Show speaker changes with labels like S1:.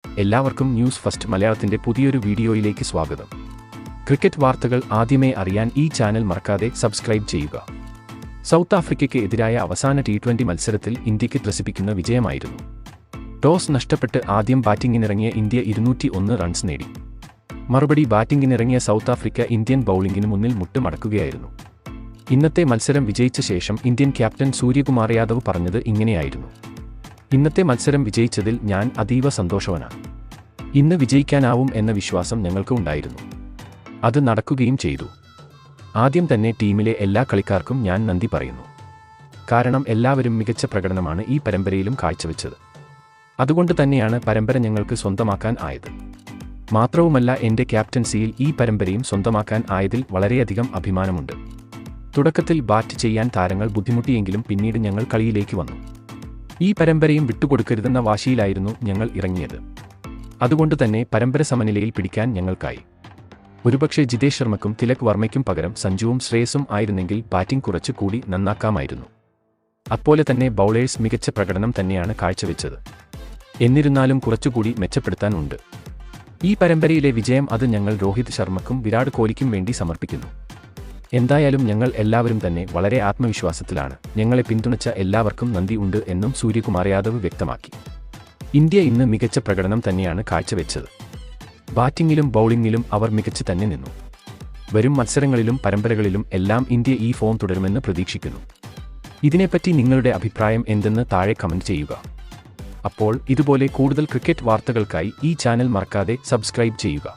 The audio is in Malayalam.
S1: എല്ലാവർക്കും ന്യൂസ് ഫസ്റ്റ് മലയാളത്തിന്റെ പുതിയൊരു വീഡിയോയിലേക്ക് സ്വാഗതം. ക്രിക്കറ്റ് വാർത്തകൾ ആദ്യമേ അറിയാൻ ഈ ചാനൽ മറക്കാതെ സബ്സ്ക്രൈബ് ചെയ്യുക. സൗത്ത് ആഫ്രിക്കയ്ക്ക് എതിരായ അവസാന T20 മത്സരത്തിൽ ഇന്ത്യക്ക് ത്രസിപ്പിക്കുന്ന വിജയമായിരുന്നു. ടോസ് നഷ്ടപ്പെട്ട് ആദ്യം ബാറ്റിംഗിനിറങ്ങിയ ഇന്ത്യ 201 റൺസ് നേടി. മറുപടി ബാറ്റിംഗിനിറങ്ങിയ സൗത്ത് ആഫ്രിക്ക ഇന്ത്യൻ ബൗളിംഗിന് മുന്നിൽ മുട്ടുമടക്കുകയായിരുന്നു. ഇന്നത്തെ മത്സരം വിജയിച്ച ശേഷം ഇന്ത്യൻ ക്യാപ്റ്റൻ സൂര്യകുമാർ യാദവ് പറഞ്ഞത് ഇങ്ങനെയായിരുന്നു: ഇന്നത്തെ മത്സരം വിജയിച്ചതിൽ ഞാൻ അതീവ സന്തോഷവാനാണ്. ഇന്ന് വിജയിക്കാനാവും എന്ന വിശ്വാസം ഞങ്ങൾക്ക് ഉണ്ടായിരുന്നു. അത് നടക്കുകയും ചെയ്തു. ആദ്യം തന്നെ ടീമിലെ എല്ലാ കളിക്കാർക്കും ഞാൻ നന്ദി പറയുന്നു. കാരണം എല്ലാവരും മികച്ച പ്രകടനമാണ് ഈ പരമ്പരയിലും കാഴ്ചവെച്ചത്. അതുകൊണ്ട് തന്നെയാണ് പരമ്പര ഞങ്ങൾക്ക് സ്വന്തമാക്കാൻ ആയത്. മാത്രവുമല്ല, എൻ്റെ ക്യാപ്റ്റൻസിയിൽ ഈ പരമ്പരയും സ്വന്തമാക്കാൻ ആയതിൽ വളരെയധികം അഭിമാനമുണ്ട്. തുടക്കത്തിൽ ബാറ്റ് ചെയ്യാൻ താരങ്ങൾ ബുദ്ധിമുട്ടിയെങ്കിലും പിന്നീട് ഞങ്ങൾ കളിയിലേക്ക് വന്നു. ഈ പരമ്പരയും വിട്ടുകൊടുക്കരുതെന്ന വാശിയിലായിരുന്നു ഞങ്ങൾ ഇറങ്ങിയത്. അതുകൊണ്ട് തന്നെ പരമ്പര സമനിലയിൽ പിടിക്കാൻ ഞങ്ങൾക്കായി. ഒരുപക്ഷെ ജിതേഷ് ശർമ്മയ്ക്കും തിലക് വർമ്മയ്ക്കും പകരം സഞ്ജുവും ശ്രേയസും ആയിരുന്നെങ്കിൽ ബാറ്റിംഗ് കുറച്ച് കൂടി നന്നാക്കാമായിരുന്നു. അതുപോലെ തന്നെ ബൗളേഴ്സ് മികച്ച പ്രകടനം തന്നെയാണ് കാഴ്ചവെച്ചത്. എന്നിരുന്നാലും കുറച്ചുകൂടി മെച്ചപ്പെടുത്താനുണ്ട്. ഈ പരമ്പരയിലെ വിജയം അത് ഞങ്ങൾ രോഹിത് ശർമ്മയ്ക്കും വിരാട് കോഹ്ലിക്കും വേണ്ടി സമർപ്പിക്കുന്നു. എന്തായാലും ഞങ്ങൾ എല്ലാവരും തന്നെ വളരെ ആത്മവിശ്വാസത്തിലാണ്. ഞങ്ങളെ പിന്തുണച്ച എല്ലാവർക്കും നന്ദി ഉണ്ട് എന്നും സൂര്യകുമാർ യാദവ് വ്യക്തമാക്കി. ഇന്ത്യ ഇന്ന് മികച്ച പ്രകടനം തന്നെയാണ് കാഴ്ചവെച്ചത്. ബാറ്റിംഗിലും ബൗളിംഗിലും അവർ മികച്ചു തന്നെ നിന്നു. വരും മത്സരങ്ങളിലും പരമ്പരകളിലും എല്ലാം ഇന്ത്യ ഈ ഫോം തുടരുമെന്ന് പ്രതീക്ഷിക്കുന്നു. ഇതിനെപ്പറ്റി നിങ്ങളുടെ അഭിപ്രായം എന്തെന്ന് താഴെ കമന്റ് ചെയ്യുക. അപ്പോൾ ഇതുപോലെ കൂടുതൽ ക്രിക്കറ്റ് വാർത്തകൾക്കായി ഈ ചാനൽ മറക്കാതെ സബ്സ്ക്രൈബ് ചെയ്യുക.